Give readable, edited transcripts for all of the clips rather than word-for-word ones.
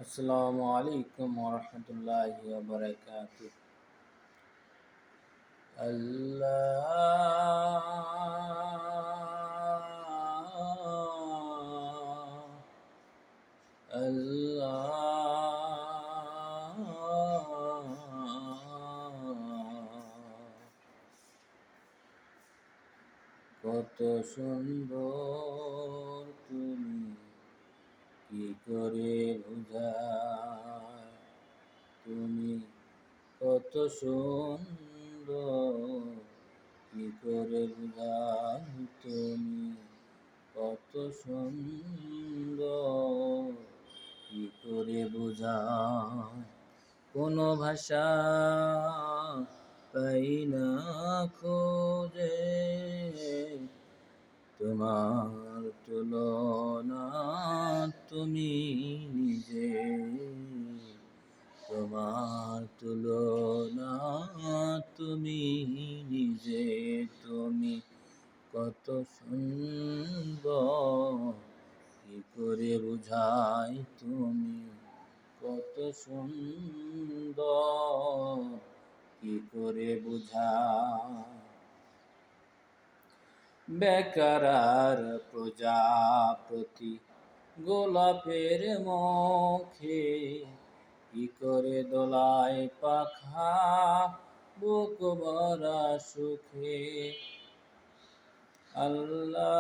আসসালামু আলাইকুম ওরহমতুল্লাহি ওয়াবারাকাতুহ। কত সুন্দর তুমি, কি করে বোঝায় তুমি কত সুন্দর, কি করে বোঝায় তুমি কত সুন্দর, কি করে বোঝায় কোনো ভাষা পাই না খোঁজে, তোমার তুলনা তুমি নিজে, তোমার তুলনা তুমি নিজে, তুমি কত সুন্দর, কি করে বোঝাই তুমি কত সুন্দর, কি করে বোঝাই বেকার আর প্রজাপতি গোলাপের মুখে, কি করে দোলায় পাখা বুক ভরা সুখে। আল্লাহ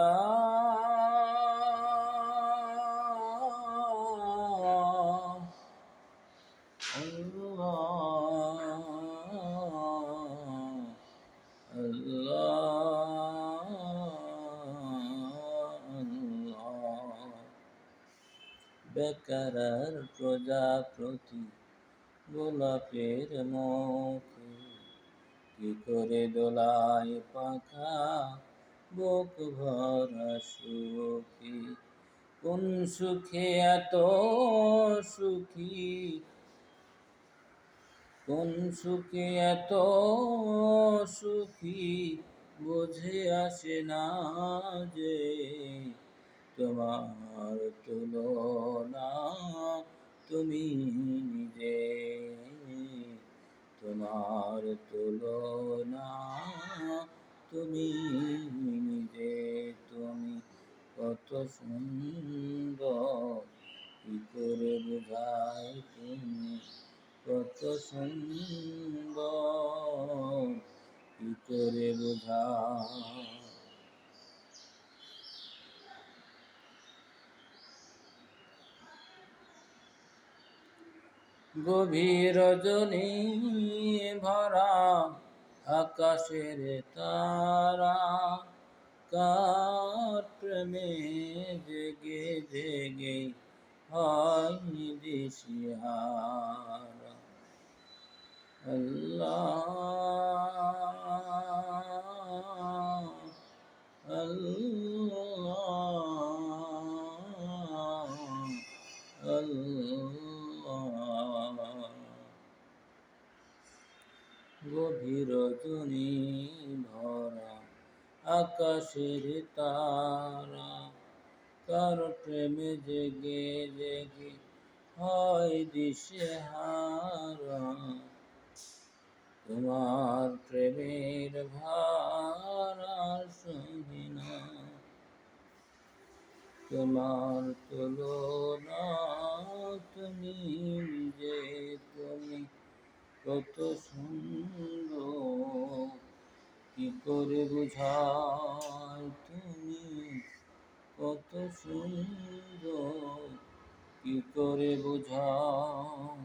আল্লাহ আল্লাহ, বেকার আর প্রজাপতি গোলাপের মুখে, কি করে দোলায় পাখা বুক ভরা সুখী। কোন সুখে এত সুখী, কোন সুখে এত সুখী, বুঝে আসে না যে, তোমার তুলনা তুমি নিজে, তোমার তুলনা তুমি নিজে, তুমি কত সুন্দর, কি করে বোঝাই তুমি কত সুন্দর, কি করে বোঝাই। গভীর রজনী ভরা আকাশের তারা, কার প্রেমে জেগে জেগে হয় দিশাহারা। আল্লাহ আল্লাহ আল্লাহ, গভীর রজনী ভরা আকাশের তারা, কার প্রেমে জেগে জেগে হয় দিশেহারা। তোমার প্রেমের ভারা সহি না, তোমার তুলনা তুমি নিজে, তুমি কত সুন্দর, কি করে বোঝাই তুমি কত সুন্দর, কি করে বোঝাই।